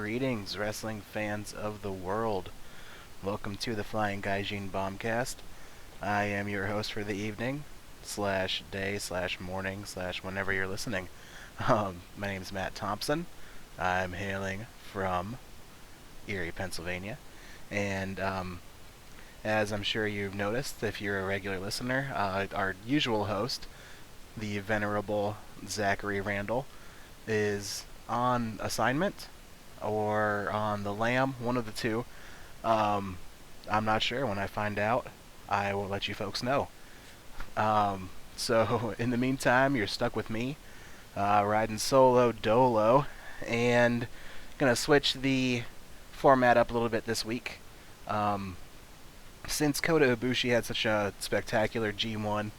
Greetings, wrestling fans of the world. Welcome to the Flying Gaijin Bombcast. I am your host for the evening, slash day, slash morning, slash whenever you're listening. My name is Matt Thompson. I'm hailing from Erie, Pennsylvania. And as I'm sure you've noticed, if you're a regular listener, our usual host, the venerable Zachary Randall, is on assignment or on the lam, one of the two. Um, I'm not sure. When I find out, I will let you folks know. So in the meantime, you're stuck with me, riding solo dolo, and gonna switch the format up a little bit this week. Um, since Kota Ibushi had such a spectacular G1,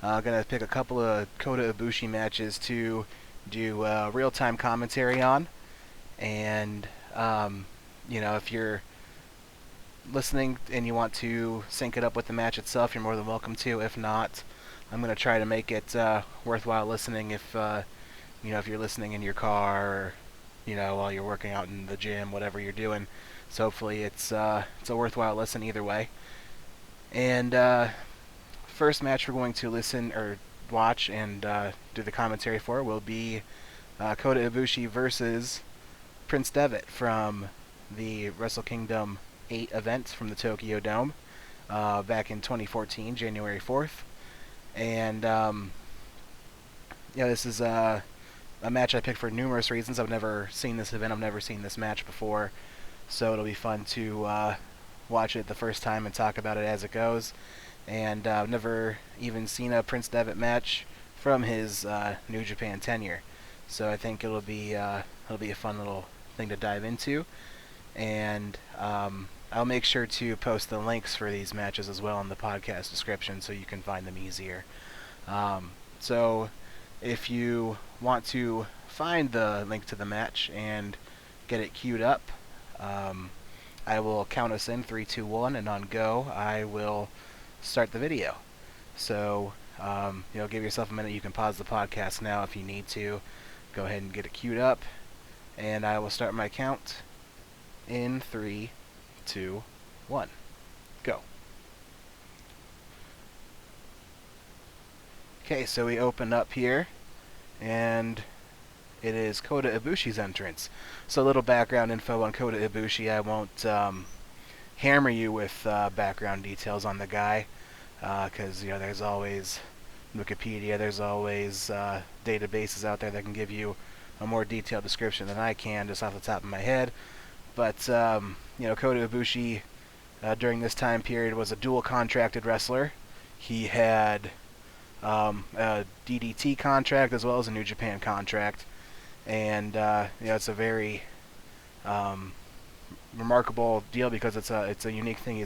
gonna pick a couple of Kota Ibushi matches to do real-time commentary on. And if you're listening and you want to sync it up with the match itself, you're more than welcome to. If not, I'm going to try to make it worthwhile listening if you're listening in your car or, while you're working out in the gym, whatever you're doing. So hopefully it's a worthwhile listen either way. And first match we're going to listen or watch and do the commentary for will be Kota Ibushi versus Prince Devitt from the Wrestle Kingdom 8 event from the Tokyo Dome back in 2014, January 4th. And this is a match I picked for numerous reasons. I've never seen this event. I've never seen this match before. So it'll be fun to watch it the first time and talk about it as it goes. And I've never even seen a Prince Devitt match from his New Japan tenure. So I think it'll be a fun little thing to dive into. And I'll make sure to post the links for these matches as well in the podcast description so you can find them easier. So if you want to find the link to the match and get it queued up, I will count us in 3, 2, 1, and on go I will start the video. So give yourself a minute. You can pause the podcast now if you need to. Go ahead and get it queued up, and I will start my count in 3, 2, 1. Go. Okay, so we open up here, and it is Kota Ibushi's entrance. So a little background info on Kota Ibushi. I won't hammer you with background details on the guy, because there's always Wikipedia, there's always databases out there that can give you a more detailed description than I can just off the top of my head. But Kota Ibushi during this time period was a dual contracted wrestler. He had a DDT contract as well as a New Japan contract, and it's a very remarkable deal because it's a unique thing.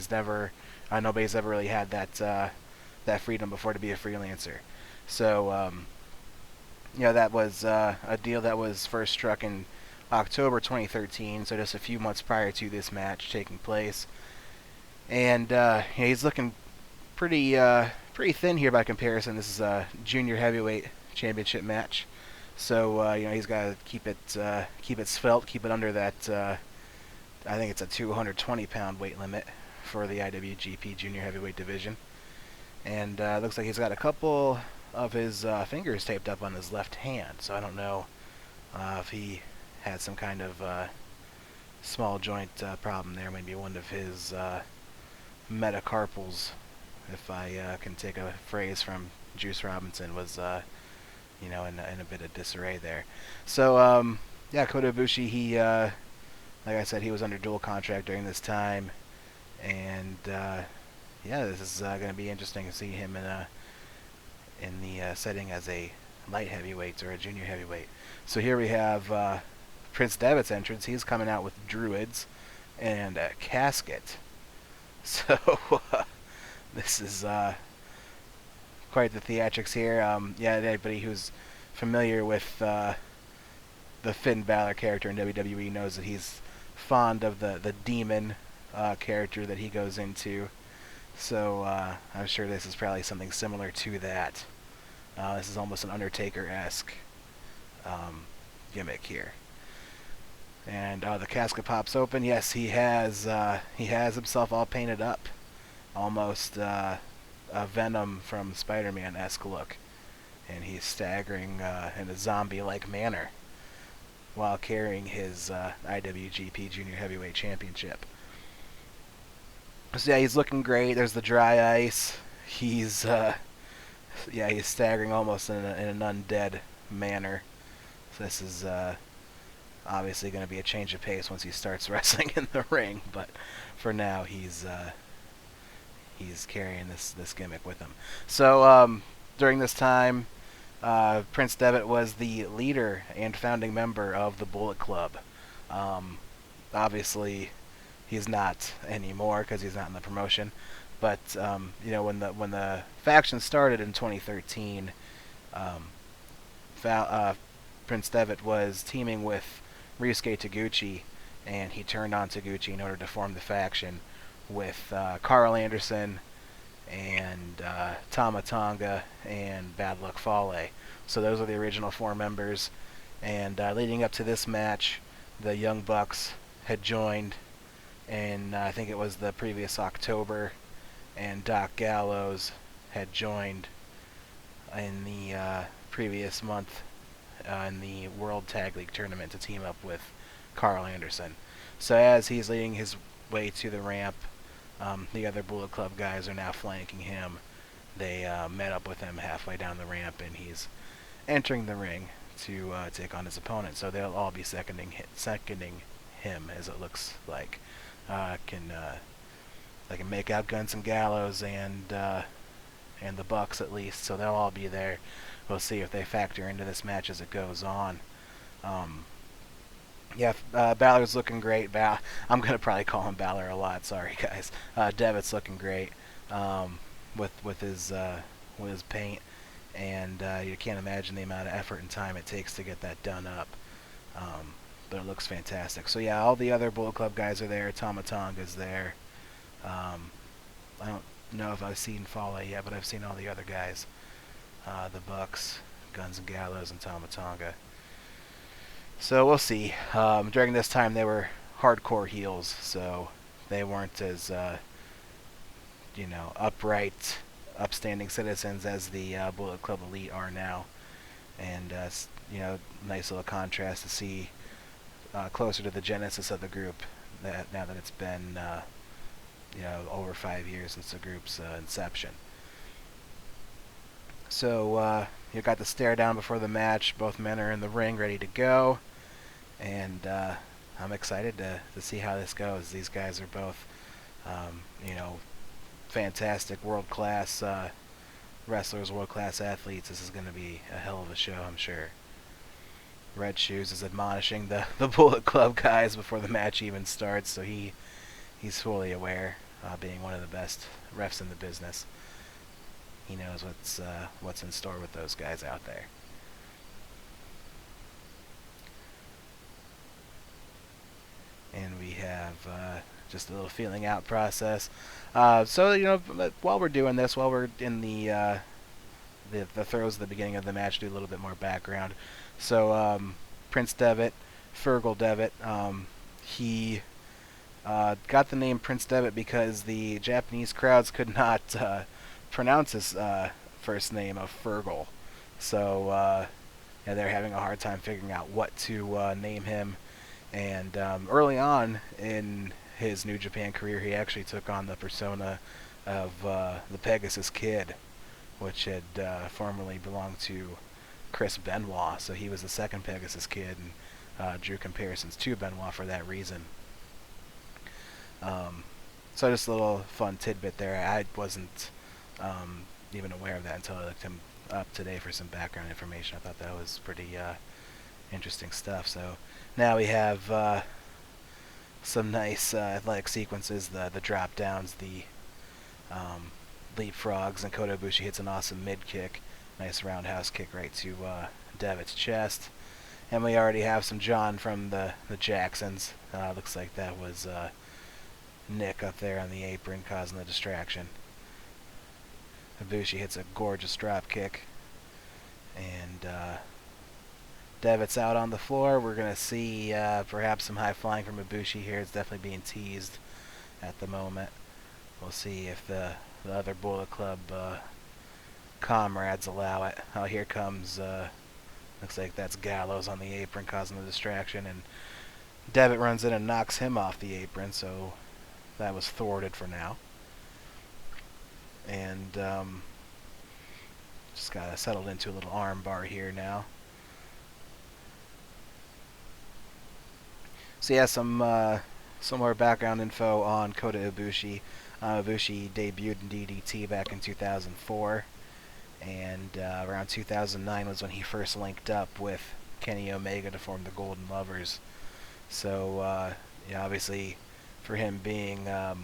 Nobody's ever really had that freedom before to be a freelancer. So that was a deal that was first struck in October 2013, so just a few months prior to this match taking place. And he's looking pretty thin here by comparison. This is a junior heavyweight championship match, so he's got to keep it svelte, keep it under that. I think it's a 220-pound weight limit for the IWGP Junior Heavyweight division. And looks like he's got a couple of his fingers taped up on his left hand, so I don't know if he had some kind of small joint problem there. Maybe one of his metacarpals, if I can take a phrase from Juice Robinson, was in a bit of disarray there. So Kota Ibushi, he like I said, he was under dual contract during this time, and this is going to be interesting to see him in the setting as a light heavyweight or a junior heavyweight. So here we have Prince Devitt's entrance. He's coming out with druids and a casket. So this is quite the theatrics here. Anybody who's familiar with the Finn Balor character in WWE knows that he's fond of the demon character that he goes into. So I'm sure this is probably something similar to that. This is almost an Undertaker-esque gimmick here. And the casket pops open. Yes, he has himself all painted up, almost a Venom from Spider-Man-esque look, and he's staggering in a zombie-like manner while carrying his IWGP Junior Heavyweight Championship. So yeah, he's looking great. There's the dry ice. He's he's staggering almost in an undead manner. So this is obviously going to be a change of pace once he starts wrestling in the ring, but for now he's carrying this gimmick with him. So during this time, Prince Devitt was the leader and founding member of the Bullet Club. Obviously, he's not anymore because he's not in the promotion. But when the faction started in 2013, um, Prince Devitt was teaming with Ryusuke Taguchi, and he turned on Taguchi in order to form the faction with Carl Anderson and Tama Tonga and Bad Luck Fale. So those are the original 4 members. And leading up to this match, the Young Bucks had joined, and I think it was the previous October, and Doc Gallows had joined in the previous month in the World Tag League Tournament to team up with Carl Anderson. So as he's leading his way to the ramp, the other Bullet Club guys are now flanking him. They met up with him halfway down the ramp, and he's entering the ring to take on his opponent. So they'll all be seconding him, as it looks like. I can make out Guns and Gallows and the Bucks at least, so they'll all be there. We'll see if they factor into this match as it goes on. Balor's looking great. I'm gonna probably call him Balor a lot. Sorry, guys. Devitt's looking great with his paint, and you can't imagine the amount of effort and time it takes to get that done up. But it looks fantastic. So yeah, all the other Bullet Club guys are there. Tama Tonga's there. I don't know if I've seen Fale yet, but I've seen all the other guys. The Bucks, Guns and Gallows, and Tama Tonga. So we'll see. During this time, they were hardcore heels, so they weren't as upright, upstanding citizens as the Bullet Club Elite are now. And nice little contrast to see closer to the genesis of the group. Now that it's been over 5 years since the group's inception. So you got the stare down before the match. Both men are in the ring, ready to go, and I'm excited to see how this goes. These guys are both, fantastic, world-class wrestlers, world-class athletes. This is going to be a hell of a show, I'm sure. Red Shoes is admonishing the Bullet Club guys before the match even starts, so he's fully aware, being one of the best refs in the business. He knows what's in store with those guys out there. And we have just a little feeling out process. So while we're doing this, while we're in the throws at the beginning of the match, do a little bit more background. So Prince Devitt, Fergal Devitt, he got the name Prince Devitt because the Japanese crowds could not pronounce his first name of Fergal. So they're having a hard time figuring out what to name him. And early on in his New Japan career, he actually took on the persona of the Pegasus Kid, which had formerly belonged to Chris Benoit. So he was the second Pegasus Kid, and drew comparisons to Benoit for that reason. So just a little fun tidbit there. I wasn't even aware of that until I looked him up today for some background information. I thought that was pretty interesting stuff. So now we have some nice athletic sequences, the drop downs, the leapfrogs, and Kota Ibushi hits an awesome mid kick. Nice roundhouse kick right to Devitt's chest. And we already have some John from the Jacksons. Looks like that was Nick up there on the apron causing the distraction. Ibushi hits a gorgeous drop kick, and Devitt's out on the floor. We're going to see perhaps some high flying from Ibushi here. It's definitely being teased at the moment. We'll see if the other Bullet Club comrades allow it. Oh, here comes, looks like that's Gallows on the apron causing the distraction, and Devitt runs in and knocks him off the apron, so that was thwarted for now. And just got settled into a little arm bar here now. So yeah, some more background info on Kota Ibushi. Ibushi debuted in DDT back in 2004, and around 2009 was when he first linked up with Kenny Omega to form the Golden Lovers. So yeah, obviously, for him being a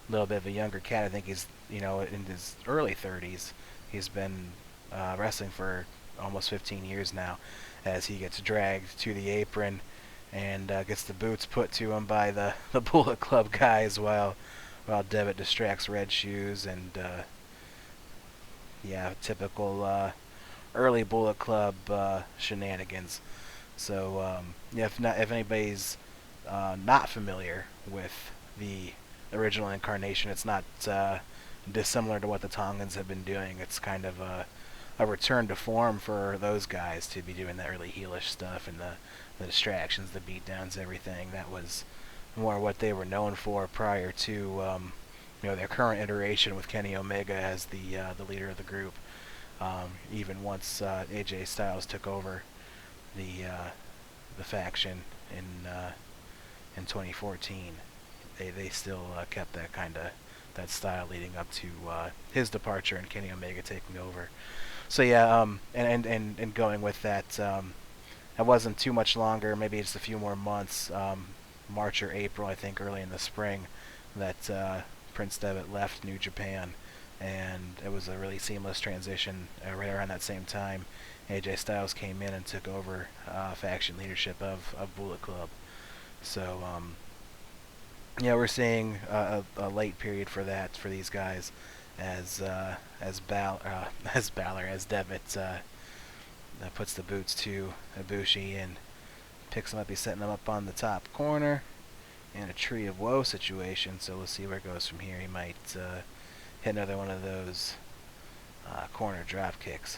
little bit of a younger cat, I think he's in his early 30s. He's been wrestling for almost 15 years now, as he gets dragged to the apron and gets the boots put to him by the Bullet Club guys while Devitt distracts Red Shoes, and yeah, typical early Bullet Club shenanigans. So yeah, if anybody's not familiar with the original incarnation, it's not dissimilar to what the Tongans have been doing. It's kind of a return to form for those guys to be doing the early heelish stuff and the distractions, the beatdowns, everything. That was more what they were known for prior to their current iteration with Kenny Omega as the leader of the group. Even once AJ Styles took over the faction in 2014, they still kept that style leading up to his departure and Kenny Omega taking over. So yeah, and going with that, it wasn't too much longer, maybe just a few more months, March or April, I think, early in the spring, that Prince Devitt left New Japan, and it was a really seamless transition. Right around that same time, AJ Styles came in and took over faction leadership of Bullet Club. So yeah, we're seeing a late period for these guys, as Devitt puts the boots to Ibushi and picks him up. He's setting him up on the top corner in a Tree of Woe situation, so we'll see where it goes from here. He might hit another one of those corner drop kicks.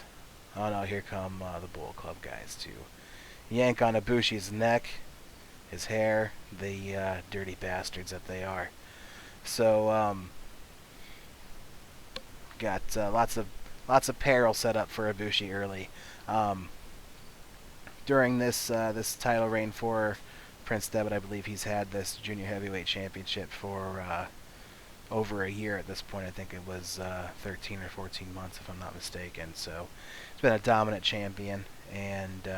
Oh no, here come the Bullet Club guys to yank on Ibushi's neck, his hair, the dirty bastards that they are. So got lots of peril set up for Ibushi early. During this title reign for Prince Devitt, I believe he's had this junior heavyweight championship for over a year at this point. I think it was 13 or 14 months, if I'm not mistaken. So he's been a dominant champion, and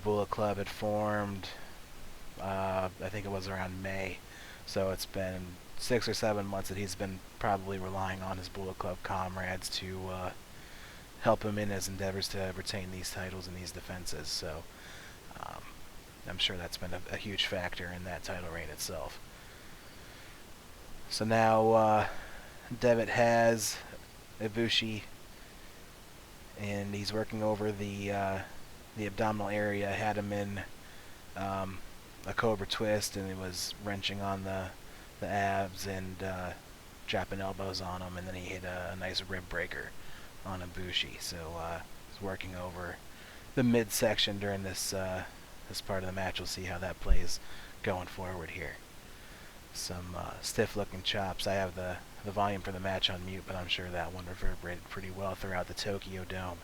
Bullet Club had formed, I think it was around May. So it's been 6 or 7 months that he's been probably relying on his Bullet Club comrades to help him in his endeavors to retain these titles and these defenses. So I'm sure that's been a huge factor in that title reign itself. So now Devitt has Ibushi, and he's working over the abdominal area. Had him in a Cobra Twist, and he was wrenching on the abs and dropping elbows on him, and then he hit a nice rib breaker on Ibushi. So he's working over the midsection during this part of the match. We'll see how that plays going forward here. Some stiff-looking chops. I have the volume for the match on mute, but I'm sure that one reverberated pretty well throughout the Tokyo Dome.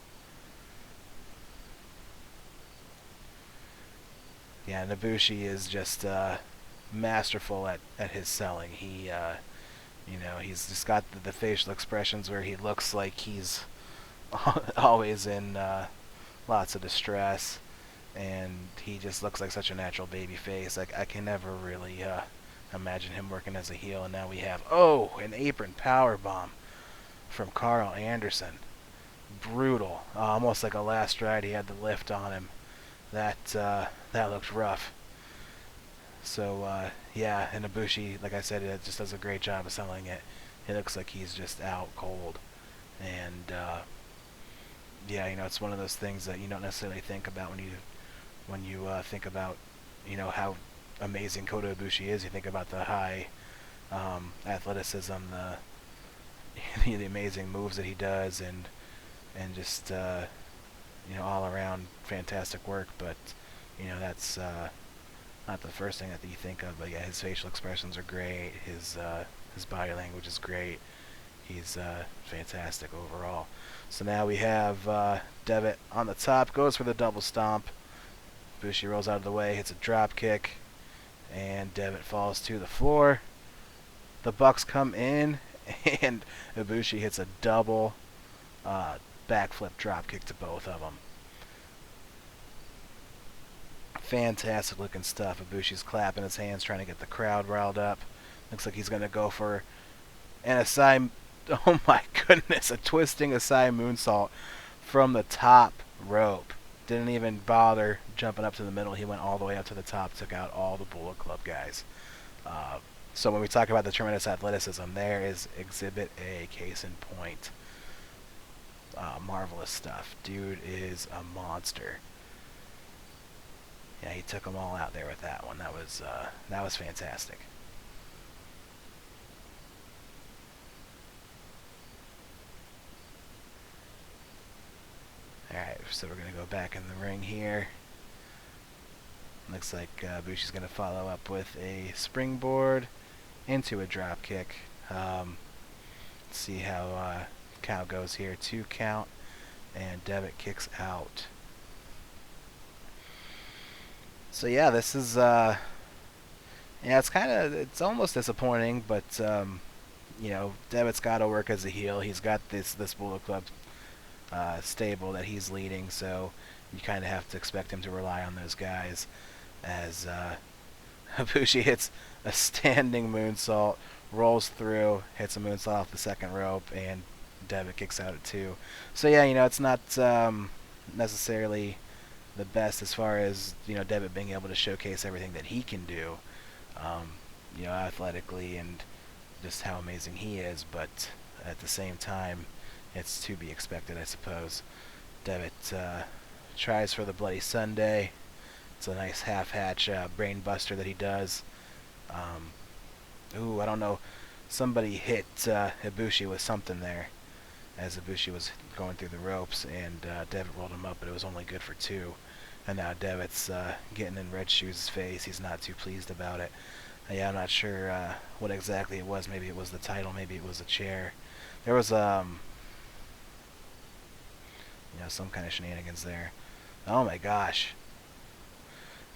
Yeah, Ibushi is just masterful at his selling. He, he's just got the facial expressions where he looks like he's always in lots of distress, and he just looks like such a natural baby face. I can never really imagine him working as a heel. And now we have an apron power bomb from Carl Anderson. Brutal, almost like a last ride. He had the lift on him. That looked rough. So yeah, and Ibushi, like I said, it just does a great job of selling it. It looks like he's just out cold, and yeah, it's one of those things that you don't necessarily think about when you think about how amazing Kota Ibushi is. You think about the high athleticism, the amazing moves that he does, and just all around fantastic work. But that's not the first thing that you think of. But yeah, his facial expressions are great. His body language is great. He's fantastic overall. So now we have Devitt on the top, goes for the double stomp. Ibushi rolls out of the way, hits a drop kick, and Devitt falls to the floor. The Bucks come in, and Ibushi hits a double backflip drop kick to both of them. Fantastic looking stuff. Ibushi's clapping his hands, trying to get the crowd riled up. Looks like he's going to go for an Asai. Oh my goodness, a twisting Asai moonsault from the top rope. Didn't even bother jumping up to the middle. He went all the way up to the top, took out all the Bullet Club guys. So when we talk about the tremendous athleticism, there is Exhibit A, case in point. Marvelous stuff. Dude is a monster. Yeah, he took them all out there with that one. That was fantastic. Alright, so we're going to go back in the ring here. Looks like Bushi's going to follow up with a springboard into a drop kick. Let's see how count goes here. 2 count, and Devitt kicks out. So yeah, this is it's almost disappointing, but Devitt's got to work as a heel. He's got this Bullet Club stable that he's leading, so you kind of have to expect him to rely on those guys. As Ibushi hits a standing moonsault, rolls through, hits a moonsault off the second rope, and Devitt kicks out at 2. So yeah, it's not necessarily the best as far as Devitt being able to showcase everything that he can do, athletically and just how amazing he is. But at the same time, it's to be expected, I suppose. Devitt tries for the Bloody Sunday. It's a nice half-hatch brain buster that he does. I don't know. Somebody hit Ibushi with something there as Ibushi was going through the ropes, and Devitt rolled him up, but it was only good for 2. And now Devitt's getting in Red Shoes' face. He's not too pleased about it. Yeah, I'm not sure what exactly it was. Maybe it was the title. Maybe it was a chair. There was some kind of shenanigans there. Oh my gosh.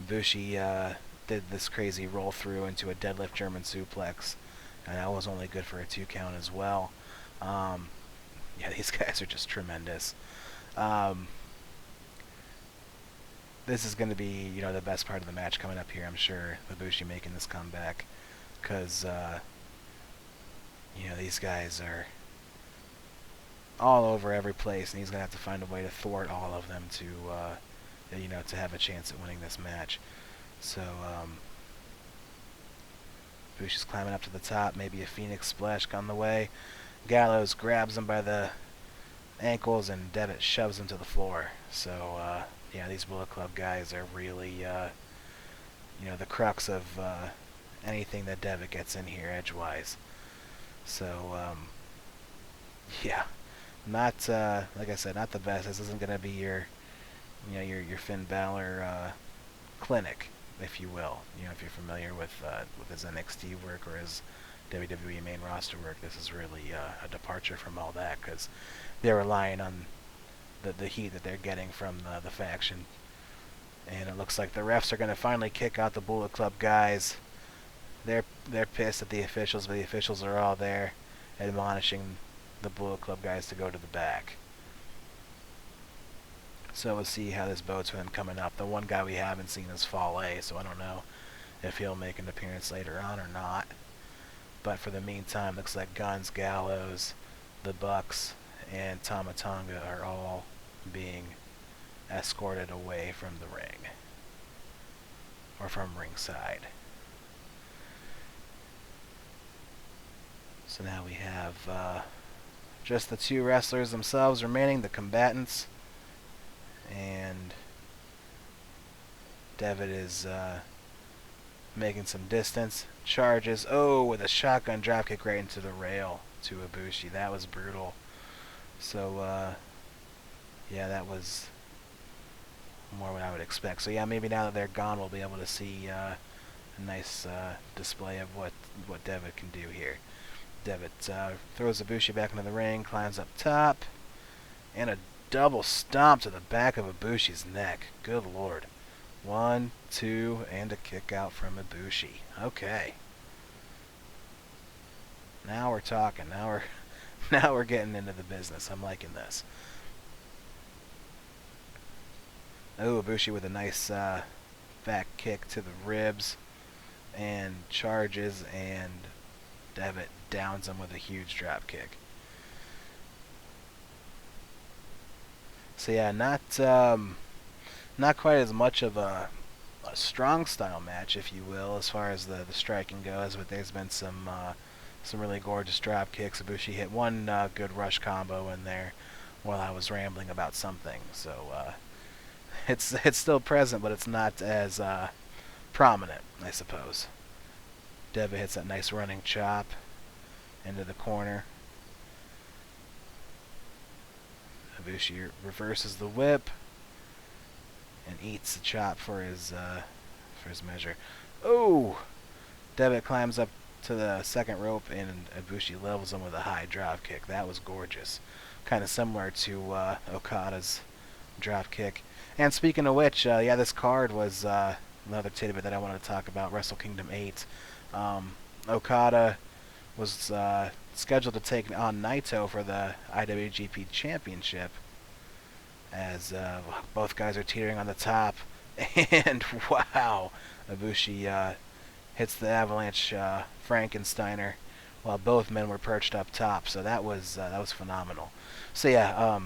Ibushi did this crazy roll through into a deadlift German suplex, and that was only good for a 2 count as well. Yeah, these guys are just tremendous. This is going to be the best part of the match coming up here, I'm sure. Ibushi making this comeback, because these guys are all over every place, and he's going to have to find a way to thwart all of them to to have a chance at winning this match. So Bushi's climbing up to the top, maybe a Phoenix Splash on the way. Gallows grabs him by the ankles, and Devitt shoves him to the floor. So yeah, these Bullet Club guys are really the crux of anything that Devitt gets in here edgewise. So yeah, not like I said, not the best. This isn't going to be your Finn Balor clinic, if you will. If you're familiar with his NXT work or his WWE main roster work, this is really a departure from all that, because they're relying on the heat that they're getting from the faction. And it looks like the refs are going to finally kick out the Bullet Club guys. They're pissed at the officials, but the officials are all there admonishing the Bullet Club guys to go to the back. So we'll see how this bodes for them coming up. The one guy we haven't seen is Fale, so I don't know if he'll make an appearance later on or not. But for the meantime, looks like Guns, Gallows, the Bucks, and Tama Tonga are all being escorted away from the ring, or from ringside. So now we have just the 2 wrestlers themselves remaining, the combatants. And Devitt is making some distance. Charges. Oh, with a shotgun dropkick right into the rail to Ibushi. That was brutal. So, yeah, that was more what I would expect. So, yeah, maybe now that they're gone, we'll be able to see a nice display of what Devitt can do here. Devitt throws Ibushi back into the ring, climbs up top, and a double stomp to the back of Ibushi's neck. Good lord. 1, 2, and a kick out from Ibushi. Okay. Now we're talking. Now we're getting into the business. I'm liking this. Oh, Ibushi with a nice back kick to the ribs, and charges, and Devitt downs him with a huge drop kick. So yeah, not quite as much of a strong style match, if you will, as far as the striking goes, but there's been some really gorgeous drop kicks. Ibushi hit one good rush combo in there while I was rambling about something. So it's still present, but it's not as prominent, I suppose. Devitt hits that nice running chop into the corner. Ibushi reverses the whip and eats the chop for his measure. Oh! Devitt climbs up to the second rope and Ibushi levels him with a high drop kick. That was gorgeous. Kind of similar to Okada's drop kick. And speaking of which, yeah, this card was another tidbit that I wanted to talk about. Wrestle Kingdom 8. Okada was scheduled to take on Naito for the IWGP Championship, as both guys are teetering on the top. And wow, Ibushi hits the Avalanche Frankensteiner while both men were perched up top. So that was phenomenal. So yeah,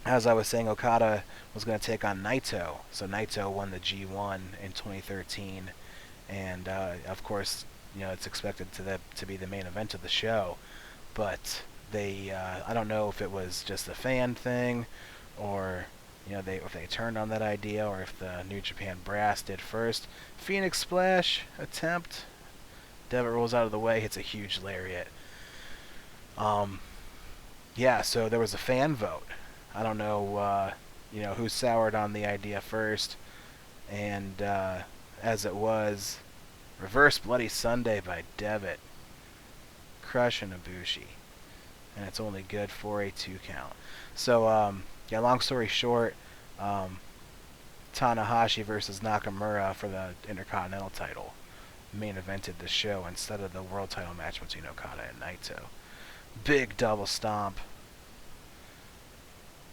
as I was saying, Okada was going to take on Naito. So Naito won the G1 in 2013, and of course, you know, it's expected to be the main event of the show. But they, I don't know if it was just a fan thing, or you know, if they turned on that idea, or if the New Japan brass did first. Phoenix Splash attempt. Devitt rolls out of the way, hits a huge lariat. Yeah, so there was a fan vote. I don't know, you know, who soured on the idea first, and as it was, Reverse Bloody Sunday by Devitt, crushing Ibushi, and it's only good for a 2 count. So, yeah, long story short, Tanahashi versus Nakamura for the Intercontinental title main evented the show instead of the world title match between Okada and Naito. Big double stomp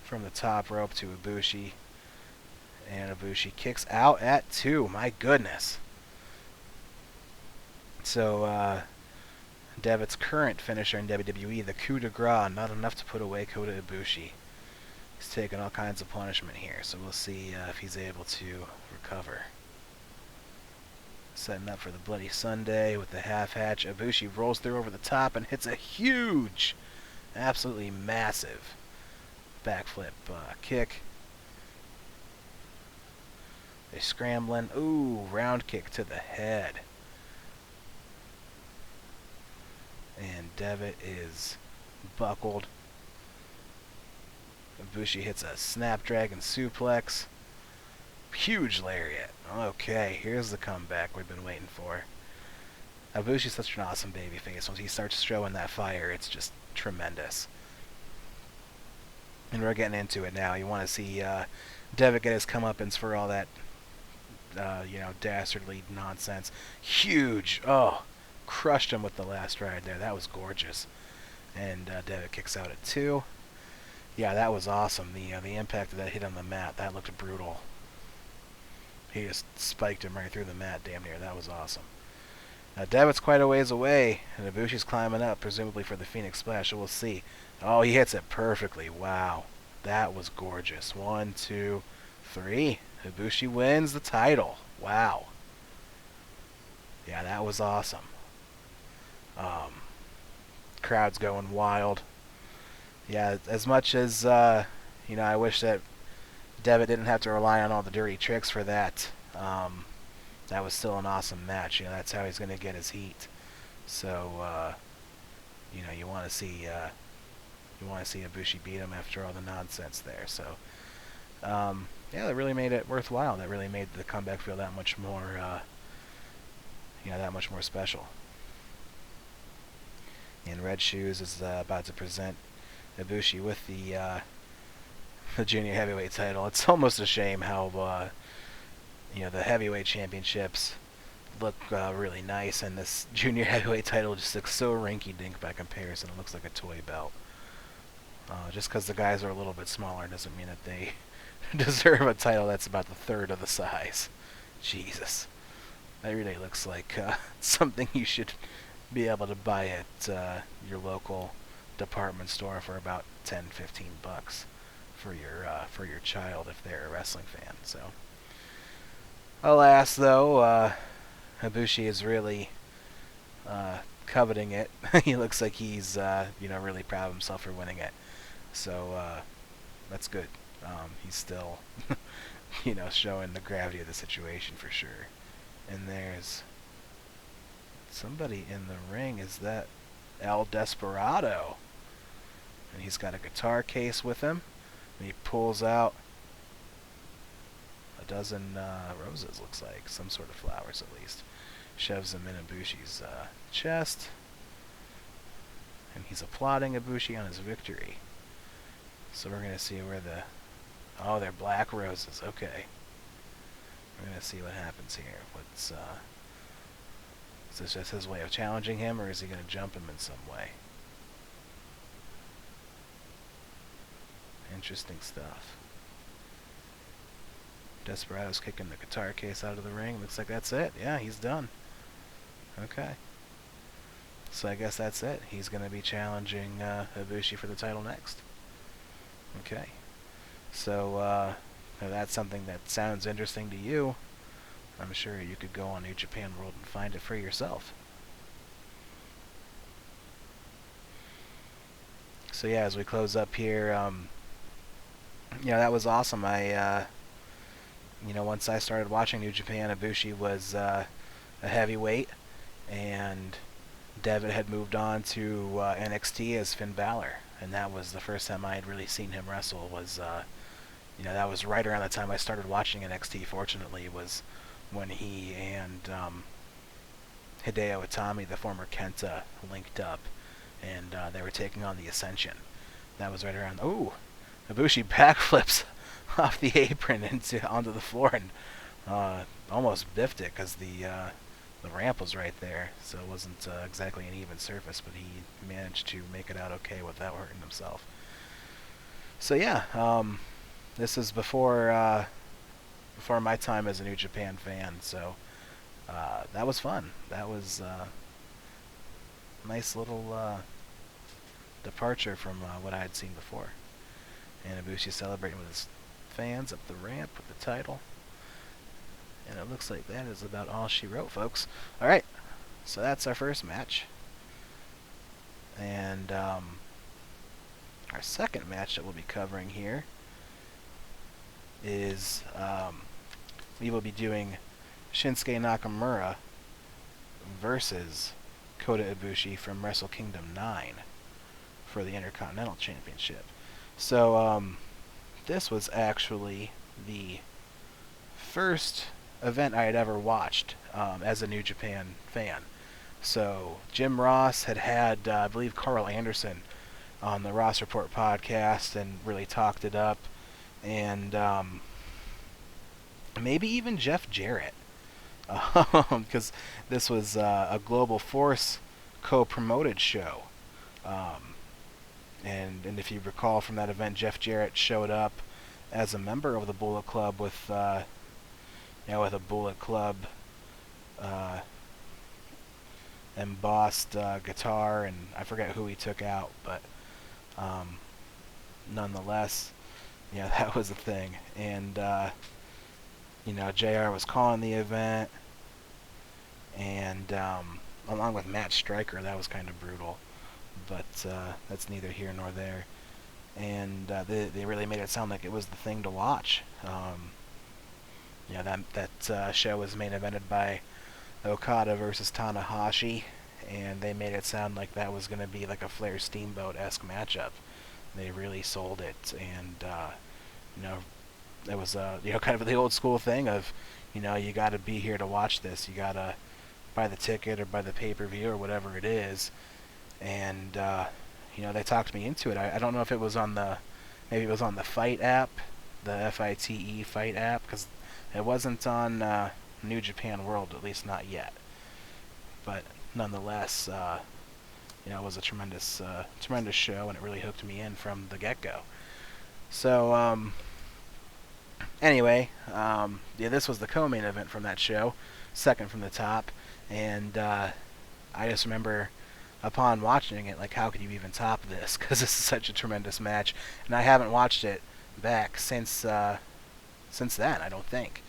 from the top rope to Ibushi, and Ibushi kicks out at 2. My goodness. So, Devitt's current finisher in WWE, the coup de grace, not enough to put away Kota Ibushi. He's taking all kinds of punishment here, so we'll see if he's able to recover. Setting up for the Bloody Sunday with the half hatch. Ibushi rolls through over the top and hits a huge, absolutely massive backflip kick. They're scrambling. Ooh, round kick to the head. And Devitt is buckled. Ibushi hits a Snapdragon suplex. Huge lariat. Okay, here's the comeback we've been waiting for. Ibushi's such an awesome babyface. Once he starts showing that fire, it's just tremendous. And we're getting into it now. You want to see Devitt get his comeuppance for all that, you know, dastardly nonsense. Huge. Oh, crushed him with the last ride there. That was gorgeous. And Devitt kicks out at 2. Yeah, that was awesome. The impact of that hit on the mat, that looked brutal. He just spiked him right through the mat, damn near. That was awesome. Now, Devitt's quite a ways away, and Ibushi's climbing up, presumably for the Phoenix Splash, so we'll see. Oh, he hits it perfectly. Wow. That was gorgeous. 1, 2, 3. Ibushi wins the title. Wow. Yeah, that was awesome. Crowd's going wild. Yeah, as much as, you know, I wish that Devitt didn't have to rely on all the dirty tricks for that. That was still an awesome match. That's how he's going to get his heat. So, you want to see Ibushi beat him after all the nonsense there. So, yeah, that really made it worthwhile. That really made the comeback feel that much more, that much more special. And Red Shoes is about to present Ibushi with the junior heavyweight title. It's almost a shame how the heavyweight championships look really nice, and this junior heavyweight title just looks so rinky-dink by comparison. It looks like a toy belt. Just because the guys are a little bit smaller doesn't mean that they deserve a title that's about the third of the size. Jesus. That really looks like something you should be able to buy at your local department store for about $10-15 for your child if they're a wrestling fan. So, alas, though, Ibushi is really coveting it. He looks like he's really proud of himself for winning it. So that's good. He's still showing the gravity of the situation for sure. And there's somebody in the ring. Is that El Desperado? And he's got a guitar case with him. And he pulls out a dozen roses, looks like. Some sort of flowers, at least. Shoves them in Ibushi's chest. And he's applauding Ibushi on his victory. So we're going to see where the... Oh, they're black roses. Okay. We're going to see what happens here. Is this just his way of challenging him, or is he going to jump him in some way? Interesting stuff. Desperado's kicking the guitar case out of the ring. Looks like that's it. Yeah, he's done. Okay. So I guess that's it. He's going to be challenging Ibushi for the title next. Okay. So if that's something that sounds interesting to you, I'm sure you could go on New Japan World and find it for yourself. So yeah, as we close up here, that was awesome. Once I started watching New Japan, Ibushi was a heavyweight, and Devitt had moved on to NXT as Finn Balor, and that was the first time I had really seen him wrestle. That was right around the time I started watching NXT. Fortunately, was when he and Hideo Itami, the former Kenta, linked up, and they were taking on the Ascension. That was right around. Ooh, Ibushi backflips off the apron onto the floor and almost biffed it because the ramp was right there, so it wasn't exactly an even surface, but he managed to make it out okay without hurting himself. So yeah, this is before my time as a New Japan fan, so that was fun. That was a nice little departure from what I had seen before. And Ibushi celebrating with his fans up the ramp with the title. And it looks like that is about all she wrote, folks. Alright, so that's our first match. And our second match that we'll be covering here is we will be doing Shinsuke Nakamura versus Kota Ibushi from Wrestle Kingdom 9 for the Intercontinental Championship. So this was actually the first event I had ever watched as a New Japan fan. So Jim Ross had I believe Carl Anderson on the Ross Report podcast and really talked it up, and maybe even Jeff Jarrett, because this was a Global Force co-promoted show, and if you recall from that event, Jeff Jarrett showed up as a member of the Bullet Club with with a Bullet Club embossed guitar, and I forget who he took out, but nonetheless, that was a thing. And JR was calling the event, and along with Matt Stryker, that was kind of brutal, but that's neither here nor there. and they really made it sound like it was the thing to watch. That show was main evented by Okada versus Tanahashi, and they made it sound like that was going to be like a Flair Steamboat-esque matchup. They really sold it, and you know, it was kind of the old school thing of, you got to be here to watch this. You got to buy the ticket or buy the pay-per-view or whatever it is, and they talked me into it. I don't know if it was on maybe it was on the Fight app, the FITE Fight app, because it wasn't on New Japan World, at least not yet. But nonetheless, it was a tremendous show, and it really hooked me in from the get-go. So, anyway, this was the co-main event from that show, second from the top, and I just remember upon watching it, like, how could you even top this? Because this is such a tremendous match, and I haven't watched it back since then, I don't think.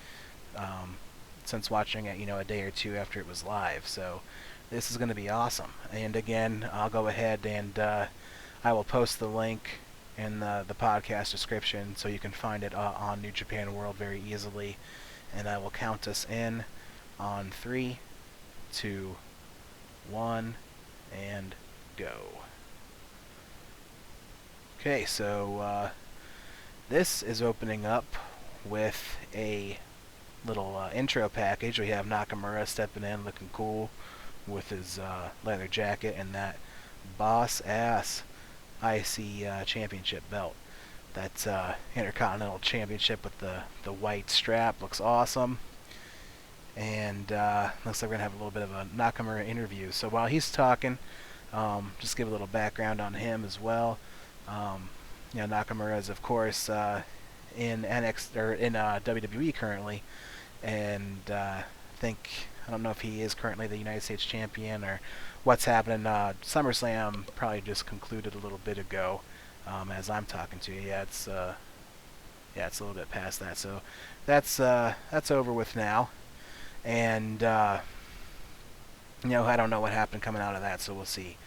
Since watching it, a day or two after it was live. So this is going to be awesome. And again, I'll go ahead and I will post the link in the podcast description so you can find it on New Japan World very easily. And I will count us in on 3, 2, 1, and go. Okay, so this is opening up with a little intro package. We have Nakamura stepping in looking cool with his leather jacket and that boss ass IC championship belt. That Intercontinental Championship with the white strap looks awesome. And looks like we're going to have a little bit of a Nakamura interview. So while he's talking, just give a little background on him as well. Nakamura is, of course, in WWE currently, and I don't know if he is currently the United States champion or what's happening. SummerSlam probably just concluded a little bit ago, as I'm talking to you. It's a little bit past that, so that's over with now, and I don't know what happened coming out of that, so we'll see.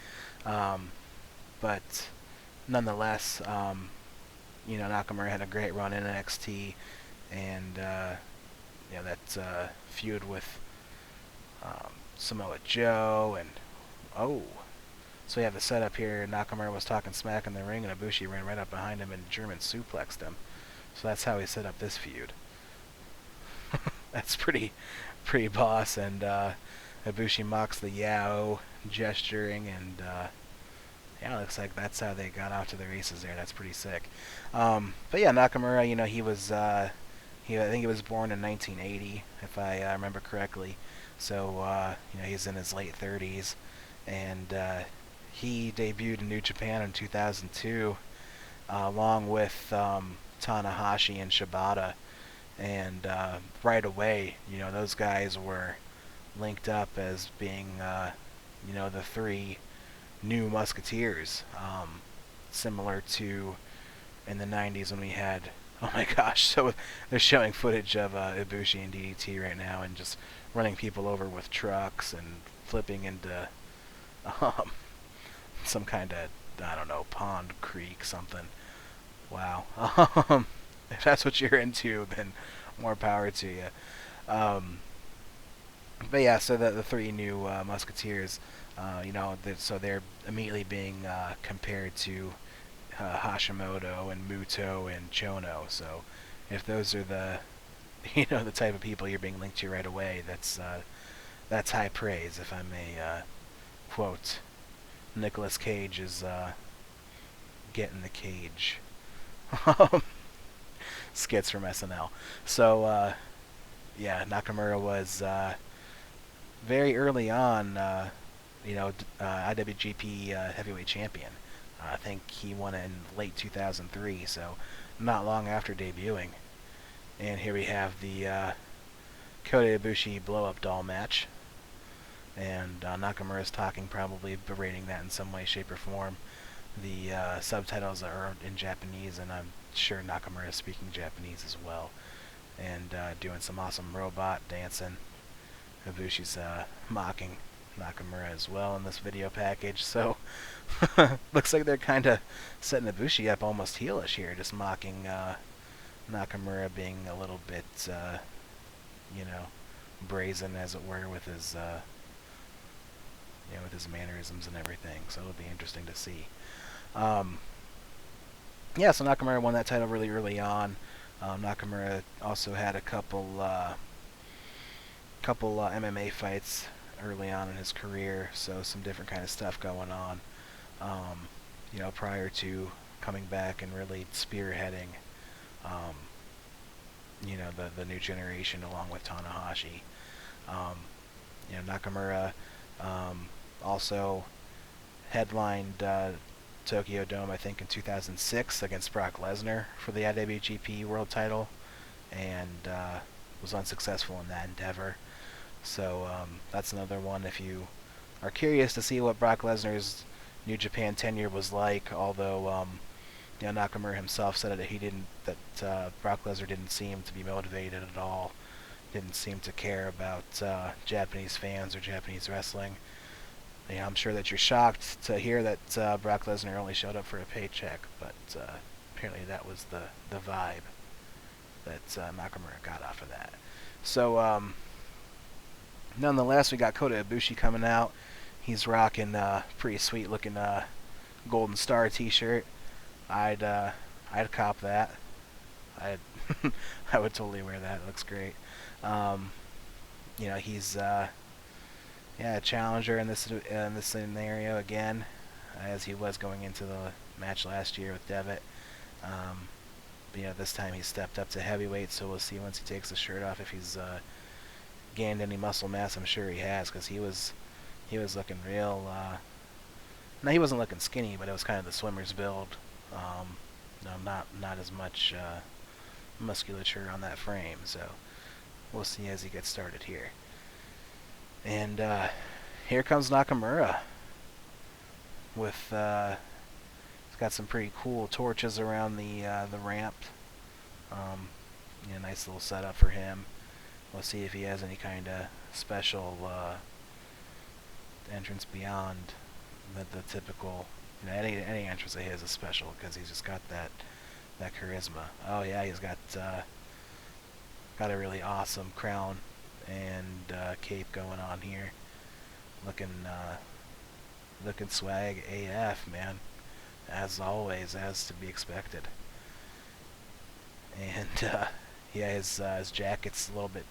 But nonetheless, Nakamura had a great run in NXT, and that feud with Samoa Joe, and so we have the setup here. Nakamura was talking smack in the ring, and Ibushi ran right up behind him and German suplexed him. So that's how he set up this feud. That's pretty boss, and Ibushi mocks the Yao gesturing, and looks like that's how they got out to the races there. That's pretty sick. But yeah, Nakamura, he was, I think he was born in 1980, if I remember correctly. So, he's in his late 30s, and he debuted in New Japan in 2002, along with Tanahashi and Shibata, and right away, those guys were linked up as being, the 3 new Musketeers, similar to in the 90s when we had, oh my gosh, so they're showing footage of Ibushi and DDT right now, and just running people over with trucks and flipping into some kind of, I don't know, pond, creek, something. Wow. If that's what you're into, then more power to you. But yeah, so the 3 new Musketeers, so they're immediately being compared to Hashimoto and Muto and Chono. So if those are the the type of people you're being linked to right away, that's high praise, if I may quote Nicolas Cage's "Get in the Cage" skits from SNL. So Nakamura was very early on, IWGP Heavyweight Champion. I think he won it in late 2003, so not long after debuting. And here we have the Kota Ibushi blow-up doll match. And Nakamura's talking, probably berating that in some way, shape, or form. The subtitles are in Japanese, and I'm sure Nakamura is speaking Japanese as well. And doing some awesome robot dancing. Ibushi's mocking Nakamura as well in this video package. So looks like they're kind of setting Ibushi up almost heelish here, just mocking Nakamura being a little bit, you know, brazen, as it were, with his, with his mannerisms and everything. So it'll be interesting to see. Yeah, so Nakamura won that title really early on. Nakamura also had a couple MMA fights early on in his career, so some different kind of stuff going on. Prior to coming back and really spearheading, the new generation along with Tanahashi. Nakamura also headlined Tokyo Dome, I think, in 2006 against Brock Lesnar for the IWGP World Title, and was unsuccessful in that endeavor. So that's another one if you are curious to see what Brock Lesnar's New Japan tenure was like. Although Nakamura himself said that Brock Lesnar didn't seem to be motivated at all, didn't seem to care about Japanese fans or Japanese wrestling. I'm sure that you're shocked to hear that Brock Lesnar only showed up for a paycheck, but apparently that was the vibe that Nakamura got off of that. So nonetheless, we got Kota Ibushi coming out. He's rocking pretty sweet looking Golden Star T-shirt. I'd cop that. I would totally wear that. It looks great. He's a challenger in this scenario again, as he was going into the match last year with Devitt. This time he stepped up to heavyweight, so we'll see once he takes the shirt off if he's gained any muscle mass. I'm sure he has, because he was looking real. No, he wasn't looking skinny, but it was kind of the swimmer's build. Not as much musculature on that frame. So we'll see as he gets started here. And here comes Nakamura with he's got some pretty cool torches around the ramp. Nice little setup for him. We'll see if he has any kind of special entrance beyond the typical. Any entrance of his is special because he's just got that charisma. Oh yeah, he's got a really awesome crown and cape going on here. Looking swag AF, man. As always, as to be expected. And his jacket's a little bit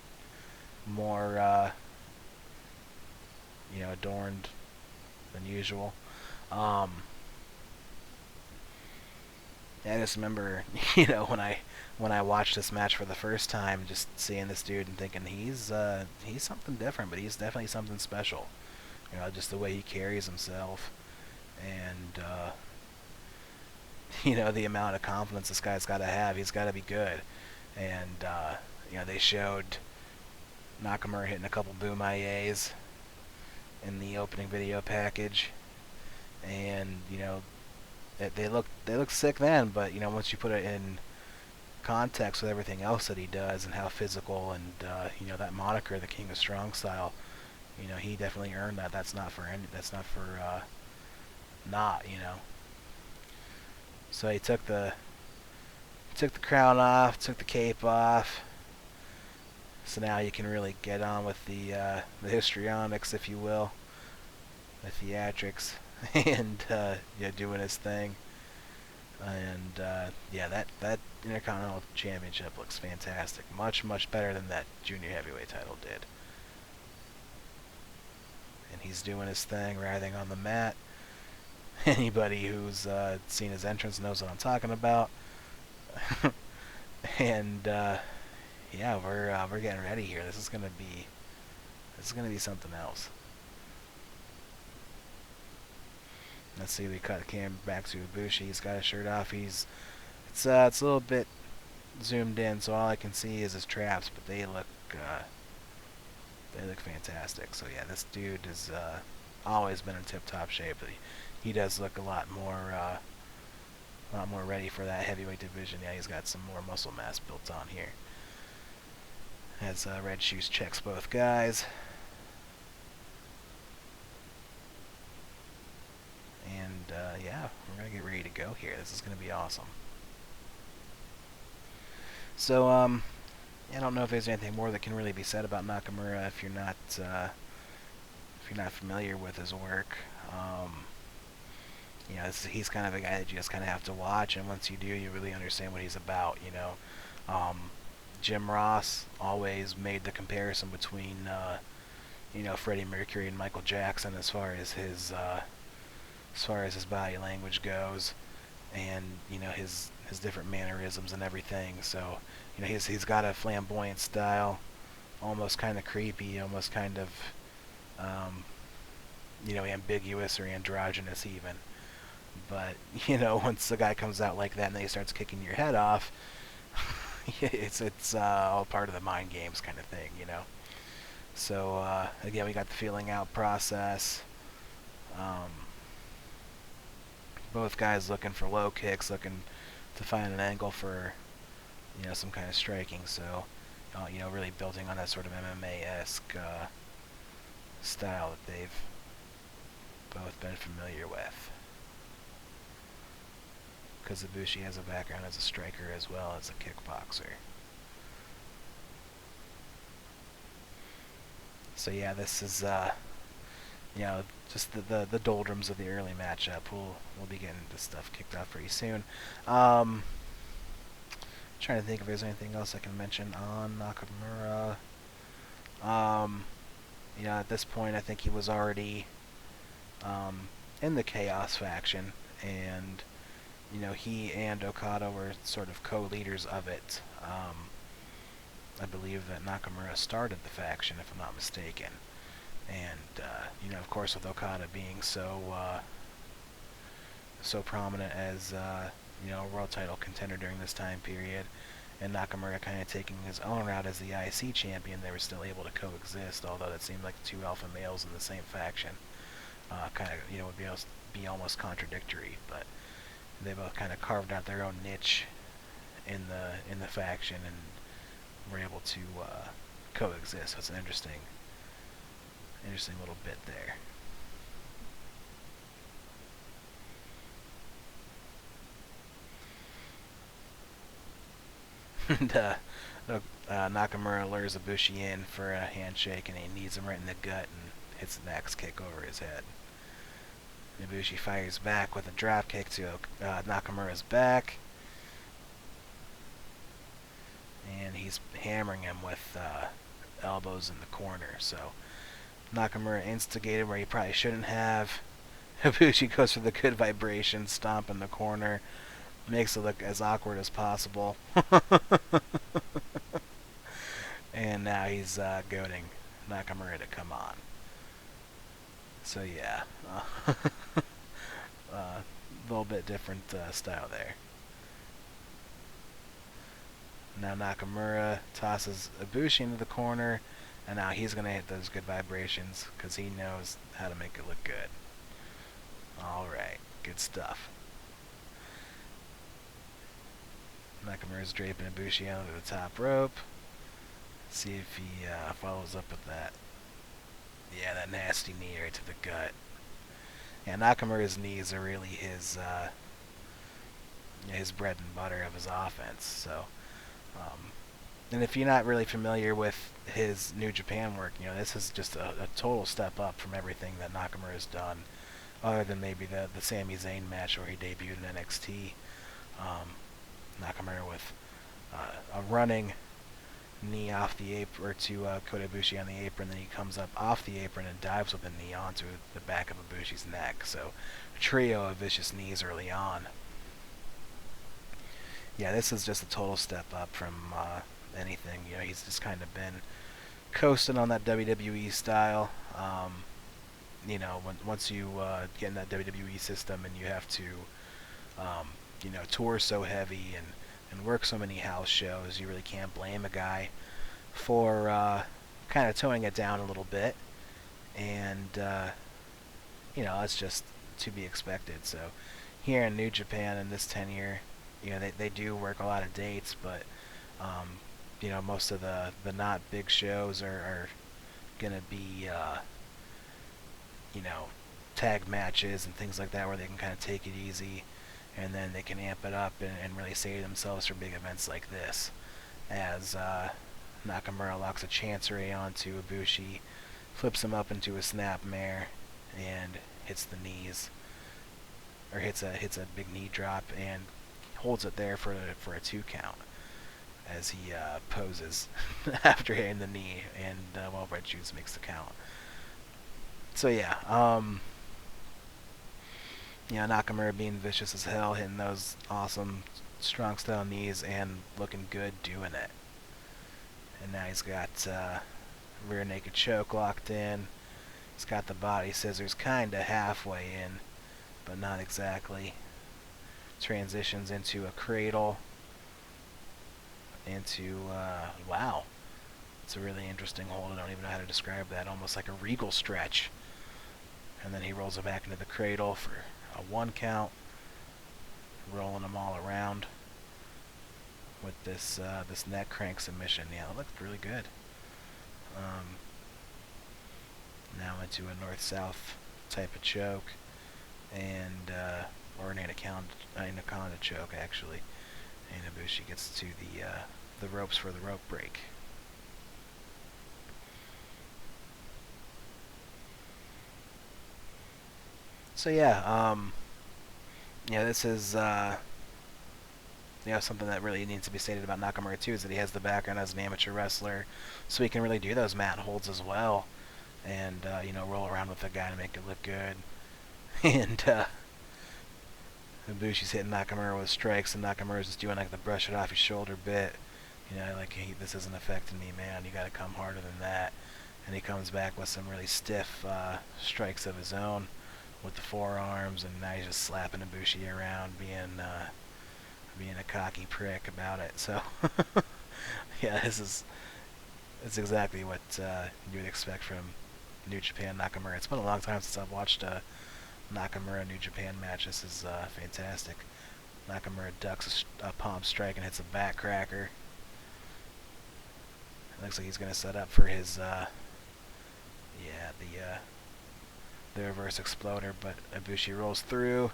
more adorned than usual. I just remember, when I watched this match for the first time, just seeing this dude and thinking he's something different, but he's definitely something special. Just the way he carries himself, and the amount of confidence this guy's got to have. He's got to be good. And they showed Nakamura hitting a couple boom IAs in the opening video package, and they look sick then, but once you put it in context with everything else that he does and how physical and that moniker, the King of Strong Style, he definitely earned that. That's not for not. So he took the crown off, took the cape off. So now you can really get on with the histrionics, if you will, the theatrics, and doing his thing. And that Intercontinental Championship looks fantastic, much better than that junior heavyweight title did. And he's doing his thing, writhing on the mat. Anybody who's seen his entrance knows what I'm talking about. And we're getting ready here. This is gonna be something else. Let's see. We cut the camera back to Ibushi. He's got his shirt off. It's a little bit zoomed in, so all I can see is his traps, but they look fantastic. So yeah, this dude has always been in tip-top shape. But he does look a lot more ready for that heavyweight division. Yeah, he's got some more muscle mass built on here. As Red Shoes checks both guys. to go here. This is going to be awesome. So, I don't know if there's anything more that can really be said about Nakamura if you're not familiar with his work. He's kind of a guy that you just kind of have to watch, and once you do, you really understand what he's about. Jim Ross always made the comparison between Freddie Mercury and Michael Jackson as far as his body language goes, and his different mannerisms and everything. So he's got a flamboyant style, almost kind of creepy, almost kind of ambiguous or androgynous even. But once the guy comes out like that and then he starts kicking your head off, it's all part of the mind games kind of thing. So again, we got the feeling out process. Both guys looking for low kicks, looking to find an angle for some kind of striking. So really building on that sort of MMA-esque style that they've both been familiar with. Because Ibushi has a background as a striker as well as a kickboxer. So yeah, this is just the doldrums of the early matchup. We'll be getting this stuff kicked off pretty soon. Trying to think if there's anything else I can mention on Nakamura. At this point, I think he was already in the Chaos faction, and he and Okada were sort of co-leaders of it. I believe that Nakamura started the faction, if I'm not mistaken. And of course, with Okada being so prominent as world title contender during this time period, and Nakamura kind of taking his own route as the IC champion, they were still able to coexist. Although that seemed like two alpha males in the same faction, kind of would be almost contradictory. But they both kind of carved out their own niche in the faction and were able to coexist. So it's an interesting little bit there. And Nakamura lures Ibushi in for a handshake, and he knees him right in the gut and hits an axe kick over his head. Ibushi fires back with a drop kick to Nakamura's back, and he's hammering him with elbows in the corner. So Nakamura instigated where he probably shouldn't have. Ibushi goes for the good vibration, stomp in the corner, makes it look as awkward as possible. And now he's goading Nakamura to come on. So yeah, a little bit different style there. Now Nakamura tosses Ibushi into the corner, and now he's going to hit those good vibrations because he knows how to make it look good. Alright, good stuff. Nakamura's draping Ibushi onto the top rope. See if he follows up with that. Yeah, that nasty knee right to the gut. Yeah, Nakamura's knees are really his bread and butter of his offense. So, and if you're not really familiar with his New Japan work, this is just a total step up from everything that Nakamura's done, other than maybe the Sami Zayn match where he debuted in NXT. Nakamura with a running knee off the apron, or to Kota Ibushi on the apron, then he comes up off the apron and dives with a knee onto the back of Ibushi's neck. So, a trio of vicious knees early on. Yeah, this is just a total step up from anything. He's just kind of been coasting on that WWE style. Once you get in that WWE system and you have to, tour so heavy and work so many house shows, you really can't blame a guy for kind of toning it down a little bit. And, it's just to be expected. So here in New Japan in this tenure, they do work a lot of dates, but, most of the not big shows are going to be, tag matches and things like that where they can kind of take it easy and then they can amp it up and really save themselves for big events like this. As Nakamura locks a Chancery onto Ibushi, flips him up into a snapmare, and hits the knees, or hits a big knee drop, and holds it there for a 2 count as he poses after hitting the knee, and Red Shoes makes the count. So yeah, Nakamura being vicious as hell, hitting those awesome strong style knees and looking good doing it. And now he's got rear naked choke locked in. He's got the body scissors kinda halfway in, but not exactly. Transitions into a cradle. Into, wow. It's a really interesting hold. I don't even know how to describe that. Almost like a regal stretch. And then he rolls it back into the cradle for a 1 count. Rolling them all around with this this neck crank submission. Yeah, it looked really good. Now into a north-south type of choke, and or an anaconda choke actually. And Ibushi gets to the ropes for the rope break. So yeah, this is something that really needs to be stated about Nakamura too, is that he has the background as an amateur wrestler, so he can really do those mat holds as well, and roll around with the guy to make it look good. And Ibushi's hitting Nakamura with strikes, and Nakamura's just doing like the brush it off your shoulder bit. Like, hey, this isn't affecting me, man. You got to come harder than that. And he comes back with some really stiff strikes of his own with the forearms, and now he's just slapping Ibushi around, being a cocky prick about it. So, yeah, it's exactly what you would expect from New Japan Nakamura. It's been a long time since I've watched a Nakamura New Japan match. This is fantastic. Nakamura ducks a palm strike and hits a backcracker. It looks like he's going to set up for his the reverse exploder, but Ibushi rolls through,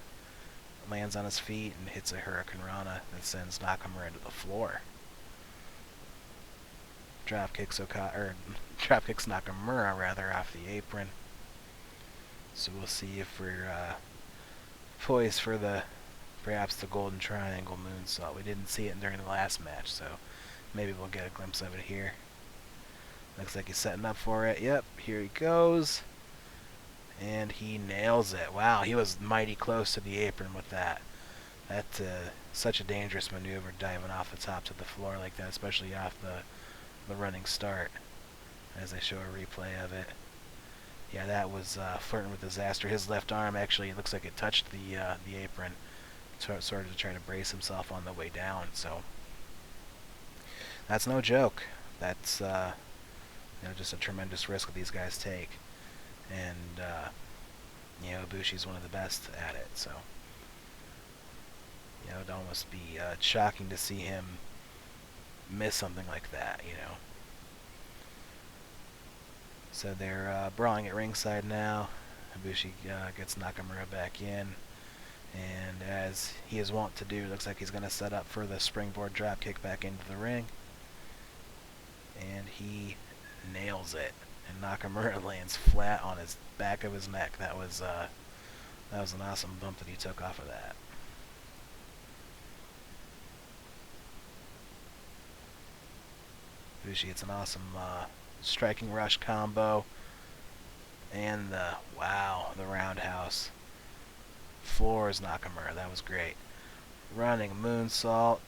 lands on his feet, and hits a Hurricane Rana that sends Nakamura to the floor. Drop kicks Nakamura rather off the apron. So we'll see if we're poised for perhaps the Golden Triangle moonsault. We didn't see it during the last match, so maybe we'll get a glimpse of it here. Looks like he's setting up for it. Yep, here he goes. And he nails it. Wow, he was mighty close to the apron with that. That's such a dangerous maneuver, diving off the top to the floor like that, especially off the running start, as I show a replay of it. Yeah, that was flirting with disaster. His left arm actually, it looks like it touched the apron, sort of to try to brace himself on the way down. So that's no joke. That's just a tremendous risk that these guys take, and Ibushi's one of the best at it. So it'd almost be shocking to see him miss something like that. So they're brawling at ringside now. Ibushi gets Nakamura back in, and as he is wont to do, looks like he's going to set up for the springboard drop kick back into the ring, and he nails it, and Nakamura lands flat on his back of his neck. That was an awesome bump that he took off of that. Ibushi hits an awesome striking rush combo, and the roundhouse floors Nakamura. That was great. Running moonsault,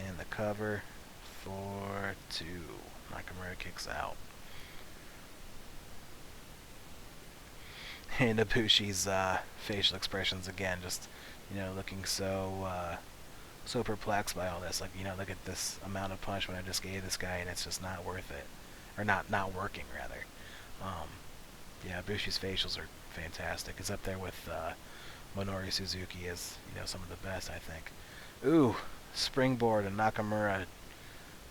and the cover for 2. Nakamura kicks out. And Ibushi's facial expressions again, just looking so perplexed by all this. Like, look at this amount of punishment I just gave this guy, and it's just not worth it, or not working rather. Ibushi's facials are fantastic. It's up there with Minoru Suzuki as some of the best, I think. Ooh, springboard, and Nakamura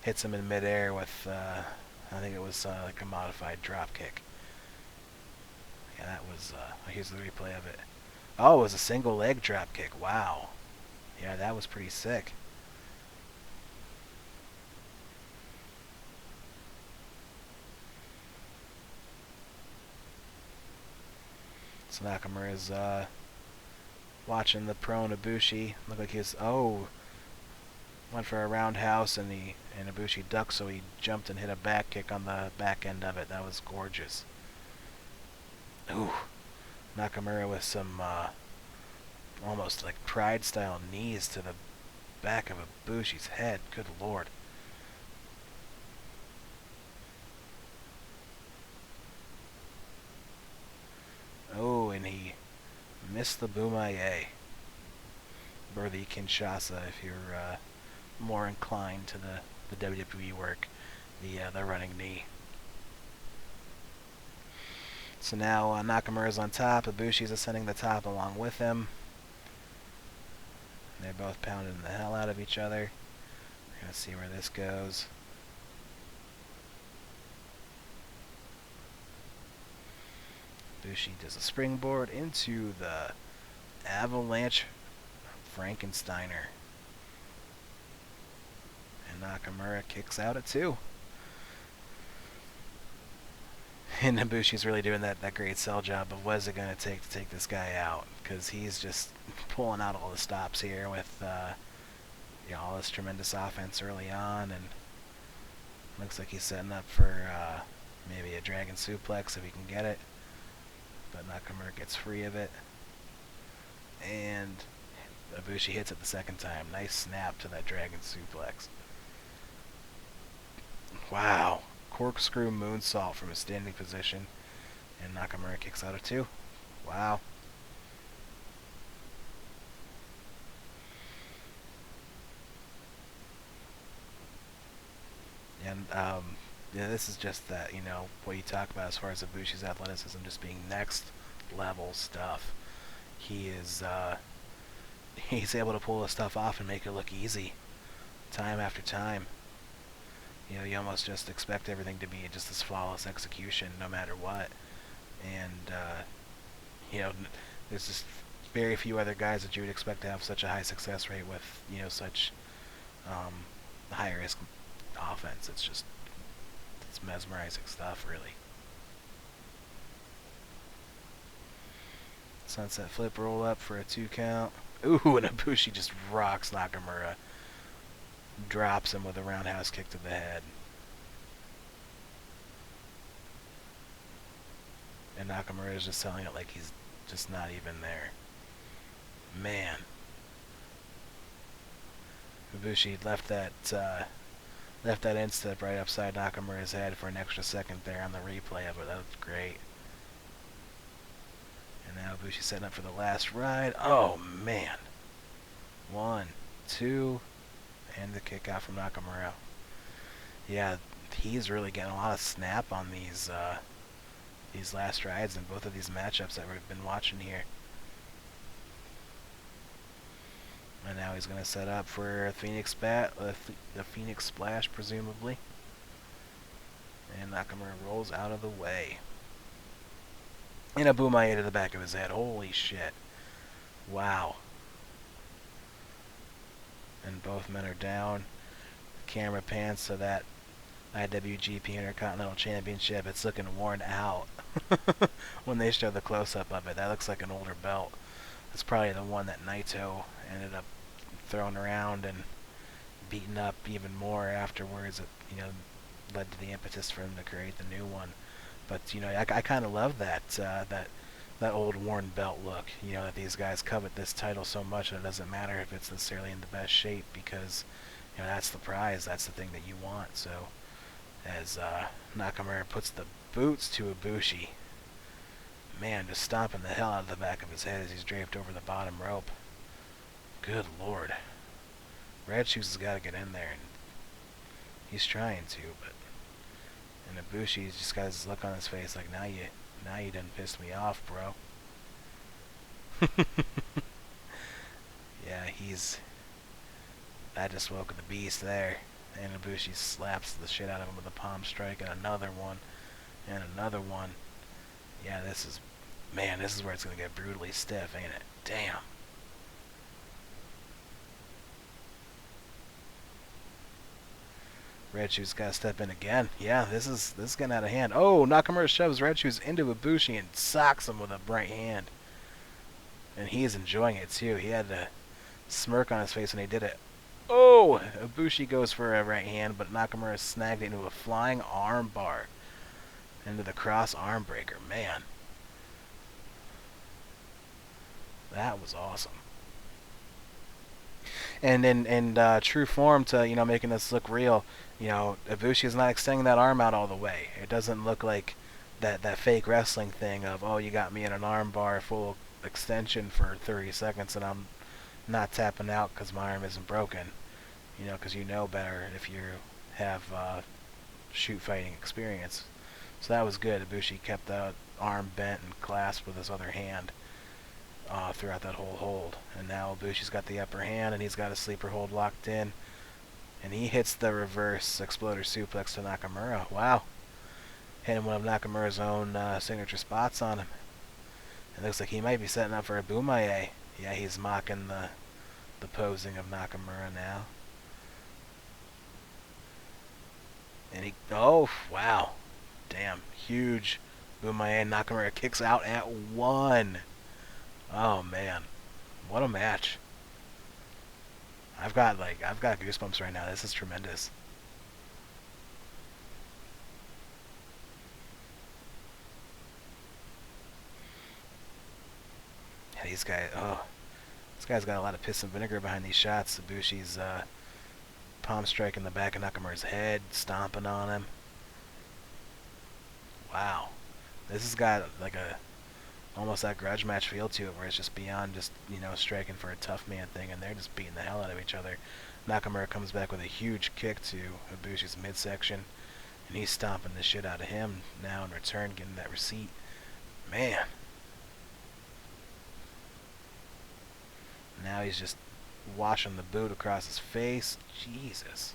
hits him in midair with I think it was like a modified drop kick. Yeah, that was here's the replay of it. Oh, it was a single leg drop kick. Wow. Yeah, that was pretty sick. So Nakamura's watching the prone Ibushi. Looked like he's went for a roundhouse and Ibushi ducked, so he jumped and hit a back kick on the back end of it. That was gorgeous. Ooh, Nakamura with some almost like pride style knees to the back of Ibushi's head. Good lord. Oh, and he missed the Bumaye. Or the Kinshasa if you're more inclined to the WWE work. The running knee. So now Nakamura's on top. Ibushi's ascending the top along with him. They're both pounding the hell out of each other. We're going to see where this goes. Ibushi does a springboard into the Avalanche Frankensteiner. And Nakamura kicks out at 2. And Ibushi's really doing that great sell job of what is it going to take this guy out, because he's just pulling out all the stops here with all this tremendous offense early on, and looks like he's setting up for maybe a dragon suplex if he can get it, but Nakamura gets free of it, and Ibushi hits it the second time. Nice snap to that dragon suplex. Wow. Corkscrew moonsault from a standing position, and Nakamura kicks out of 2. Wow. And this is just that, what you talk about as far as Ibushi's athleticism just being next level stuff. He is he's able to pull this stuff off and make it look easy time after time. You almost just expect everything to be just this flawless execution no matter what. And, there's just very few other guys that you would expect to have such a high success rate with, such high-risk offense. It's mesmerizing stuff, really. Sunset flip roll up for a 2 count. Ooh, and Ibushi just rocks Nakamura. Drops him with a roundhouse kick to the head. And Nakamura is just selling it like he's just not even there. Man. Ibushi left that instep right upside Nakamura's head for an extra second there on the replay of it. That was great. And now Ibushi's setting up for the last ride. Oh, man. 1, 2... and the kick out from Nakamura. Yeah, he's really getting a lot of snap on these last rides in both of these matchups that we've been watching here. And now he's going to set up for a Phoenix the Phoenix Splash, presumably. And Nakamura rolls out of the way. And a Bumaye to the back of his head. Holy shit. Wow. And both men are down. Camera pans to that IWGP Intercontinental Championship. It's looking worn out when they show the close-up of it. That looks like an older belt. That's probably the one that Naito ended up throwing around and beaten up even more afterwards. It, led to the impetus for him to create the new one. But I kind of love that old worn belt look. That these guys covet this title so much that it doesn't matter if it's necessarily in the best shape, because that's the prize. That's the thing that you want. So as Nakamura puts the boots to Ibushi, man, just stomping the hell out of the back of his head as he's draped over the bottom rope. Good lord. Red Shoes has got to get in there, and he's trying to, but and Ibushi's just got this look on his face like, now you done pissed me off, bro. Yeah, I just woke the beast there. And Ibushi slaps the shit out of him with a palm strike, and another one, and another one. Yeah, this is where it's going to get brutally stiff, ain't it? Damn. Red Shoe's got to step in again. Yeah, this is getting out of hand. Oh, Nakamura shoves Red Shoes into Ibushi and socks him with a right hand. And he's enjoying it too. He had a smirk on his face when he did it. Oh, Ibushi goes for a right hand, but Nakamura snagged it into a flying arm bar. Into the cross arm breaker. Man. That was awesome. And in true form to, making this look real, Ibushi is not extending that arm out all the way. It doesn't look like that fake wrestling thing of, oh, you got me in an arm bar full extension for 30 seconds and I'm not tapping out because my arm isn't broken. Because you know better if you have shoot fighting experience. So that was good. Ibushi kept that arm bent and clasped with his other hand throughout that whole hold. And now Ibushi's got the upper hand and he's got a sleeper hold locked in. And he hits the reverse exploder suplex to Nakamura. Wow. Hitting one of Nakamura's own signature spots on him. It looks like he might be setting up for a Bumaye. Yeah, he's mocking the posing of Nakamura now. And oh, wow. Damn, huge Bumaye. Nakamura kicks out at 1. Oh, man. What a match. I've got goosebumps right now. This is tremendous. Yeah, these guys, this guy's got a lot of piss and vinegar behind these shots. Ibushi's palm strike in the back of Nakamura's head, stomping on him. Wow. This has got like almost that grudge match feel to it, where it's just beyond just, striking for a tough man thing, and they're just beating the hell out of each other. Nakamura comes back with a huge kick to Ibushi's midsection, and he's stomping the shit out of him now in return, getting that receipt. Man. Now he's just washing the boot across his face. Jesus.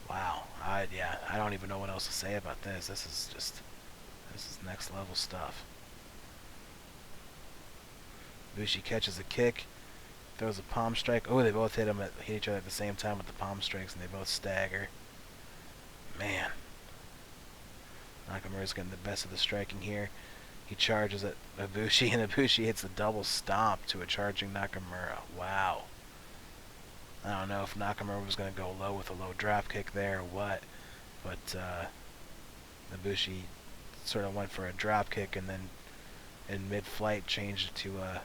Wow. I don't even know what else to say about this. This is next level stuff. Ibushi catches a kick, throws a palm strike. Oh, they both hit each other at the same time with the palm strikes, and they both stagger. Man. Nakamura's getting the best of the striking here. He charges at Ibushi, and Ibushi hits the double stomp to a charging Nakamura. Wow. I don't know if Nakamura was going to go low with a low drop kick there or what, but Ibushi sort of went for a drop kick and then in mid-flight changed it to a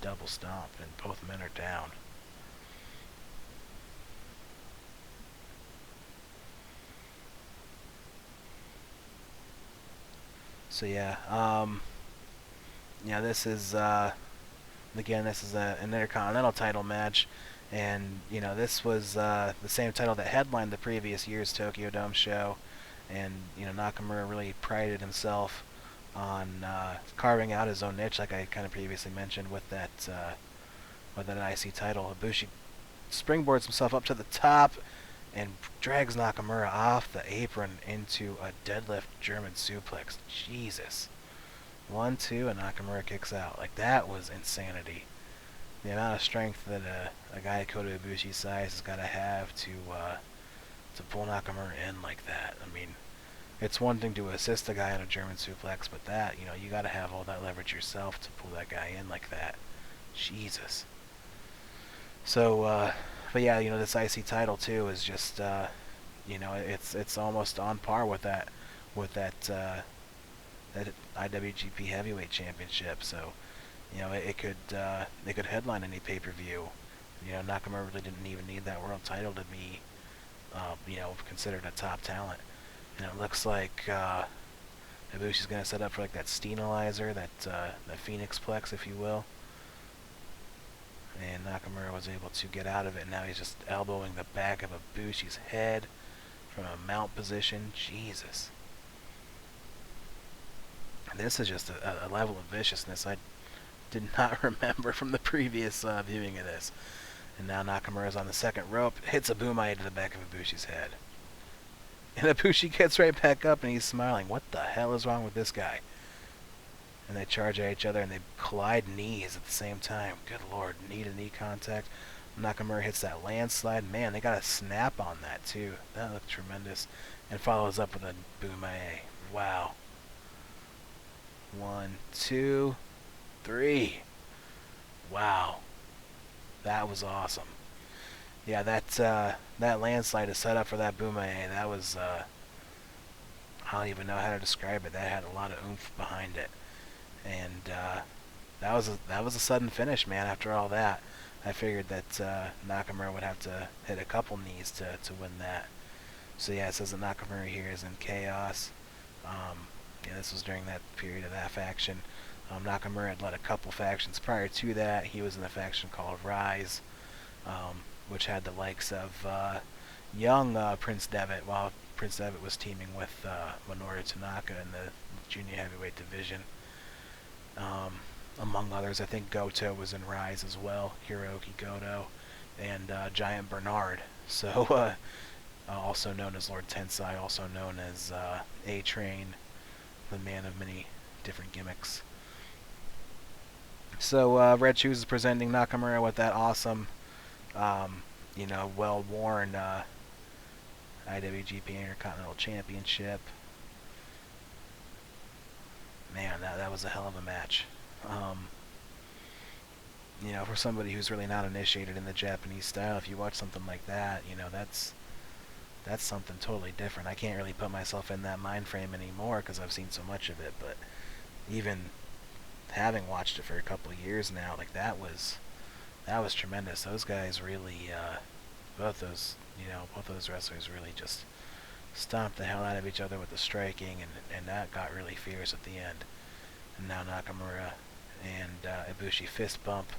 double stomp, and both men are down. So yeah, this is again, this is an Intercontinental title match, and this was the same title that headlined the previous year's Tokyo Dome show, and Nakamura really prided himself on carving out his own niche, like I kind of previously mentioned with that IC title. Ibushi springboards himself up to the top and drags Nakamura off the apron into a deadlift German suplex. Jesus. 1, 2, and Nakamura kicks out. Like, that was insanity. The amount of strength that a guy Kota Ibushi's size has got to have to pull Nakamura in like that. I mean, it's one thing to assist a guy on a German suplex, but that, you got to have all that leverage yourself to pull that guy in like that. Jesus. So, but yeah, this IC title too is just, it's almost on par with that IWGP Heavyweight Championship. So, it could headline any pay-per-view. Nakamura really didn't even need that world title to be, considered a top talent. And it looks like Ibushi's gonna set up for like that Steenalizer, that Phoenix Plex, if you will. And Nakamura was able to get out of it. Now he's just elbowing the back of Ibushi's head from a mount position. Jesus. This is just a level of viciousness I did not remember from the previous viewing of this. And now Nakamura's on the second rope, hits a Bumaye to the back of Ibushi's head. And Ibushi gets right back up and he's smiling. What the hell is wrong with this guy? and they charge at each other, and they collide knees at the same time. Good lord, knee-to-knee contact. Nakamura hits that landslide. Man, they got a snap on that, too. That looked tremendous. And follows up with a Bumae. Wow. 1, 2, 3. Wow. That was awesome. Yeah, that landslide is set up for that Bumae. That was, I don't even know how to describe it. That had a lot of oomph behind it. And that was a sudden finish, man. After all that, I figured that Nakamura would have to hit a couple knees to win that. So yeah, it says that Nakamura here is in chaos. Yeah, this was during that period of that faction. Nakamura had led a couple factions prior to that. He was in a faction called Rise, which had the likes of young Prince Devitt, while Prince Devitt was teaming with Minoru Tanaka in the junior heavyweight division. Among others, I think Goto was in Rise as well, Hiroki Goto, and Giant Bernard. So, also known as Lord Tensai, also known as A-Train, the man of many different gimmicks. So, Red Shoes is presenting Nakamura with that awesome, well-worn IWGP Intercontinental Championship. Man, that was a hell of a match. For somebody who's really not initiated in the Japanese style, if you watch something like that, that's something totally different. I can't really put myself in that mind frame anymore because I've seen so much of it, but even having watched it for a couple of years now, like that was tremendous. Those guys really, both those wrestlers really just stomped the hell out of each other with the striking, and that got really fierce at the end. And now Nakamura and Ibushi fist bump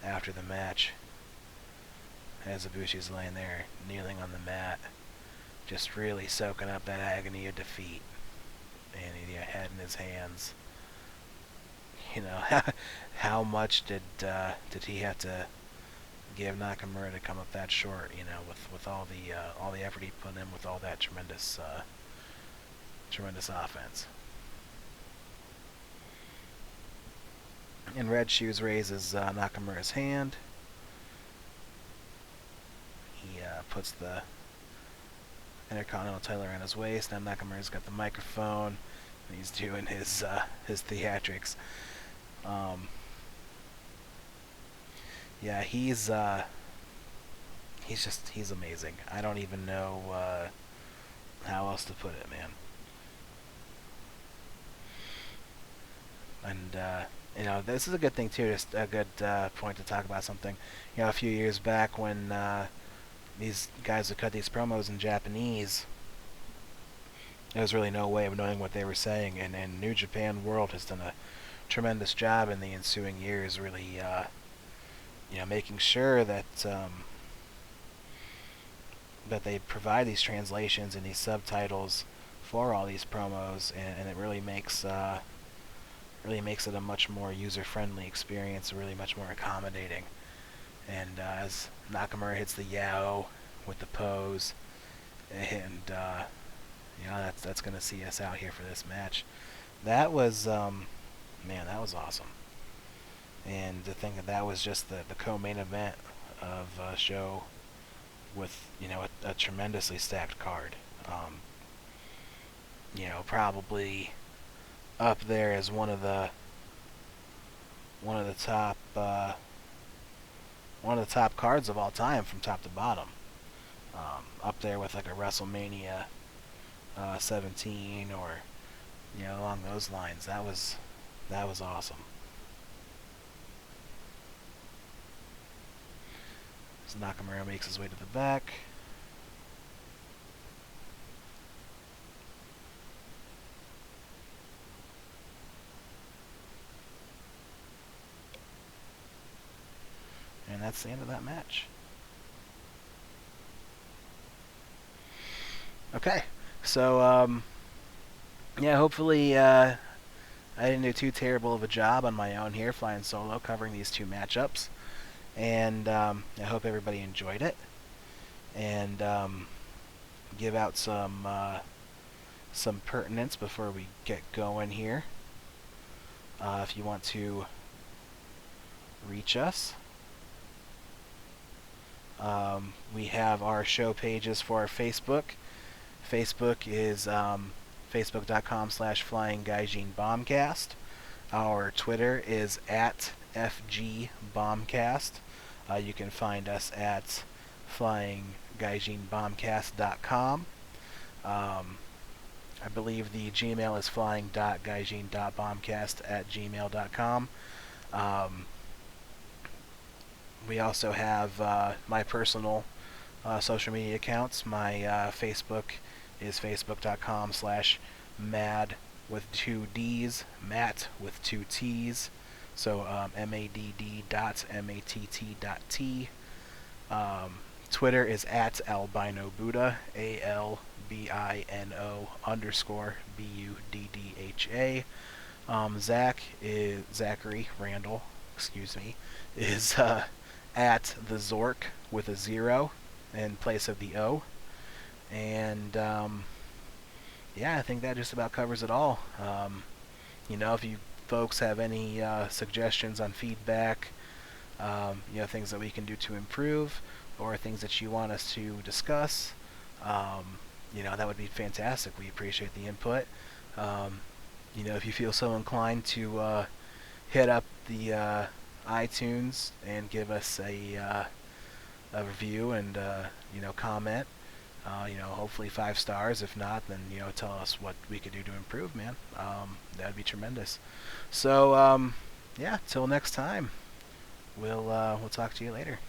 after the match as Ibushi's laying there kneeling on the mat, just really soaking up that agony of defeat, and head in his hands. How much did he have to give Nakamura to come up that short? With all the effort he put in, with all that tremendous offense. And Red Shoes raises Nakamura's hand. He puts the Intercontinental title around his waist. Now Nakamura's got the microphone, and he's doing his theatrics. Yeah, he's amazing. I don't even know how else to put it, man. And this is a good thing too. Just a good point to talk about something. A few years back when these guys would cut these promos in Japanese, there was really no way of knowing what they were saying. And New Japan World has done a tremendous job in the ensuing years, really, making sure that that they provide these translations and these subtitles for all these promos, and it really makes it a much more user-friendly experience, really much more accommodating. And as Nakamura hits the Yao with the pose, and that's going to see us out here for this match. That was man, that was awesome. And to think that was just the co-main event of a show with a tremendously stacked card. Probably up there as one of the top cards of all time from top to bottom. Up there with like a WrestleMania 17 or along those lines. That was awesome. So Nakamura makes his way to the back. And that's the end of that match. Okay, so hopefully I didn't do too terrible of a job on my own here, flying solo, covering these two matchups. And I hope everybody enjoyed it. And give out some pertinence before we get going here. If you want to reach us, we have our show pages for our Facebook. Facebook is facebook.com/flyinggaijinbombcast. Our Twitter is at FGBombcast. You can find us at flyinggaijinbombcast.com. I believe the Gmail is flying.gaijin.bombcast@gmail.com. We also have my personal social media accounts. My Facebook is facebook.com/mad with 2 D's, Matt with 2 T's. So madd.matt.t. Twitter is at albino Buddha, ALBINO_BUDDHA. Zachary Randall, excuse me, is at the Zork with a 0 in place of the O. And yeah, I think that just about covers it all. If you folks have any suggestions on feedback, things that we can do to improve, or things that you want us to discuss, that would be fantastic. We appreciate the input. If you feel so inclined to hit up the iTunes and give us a review and comment. Hopefully 5 stars. If not, then tell us what we could do to improve, man. That'd be tremendous. So yeah, till next time. We'll talk to you later.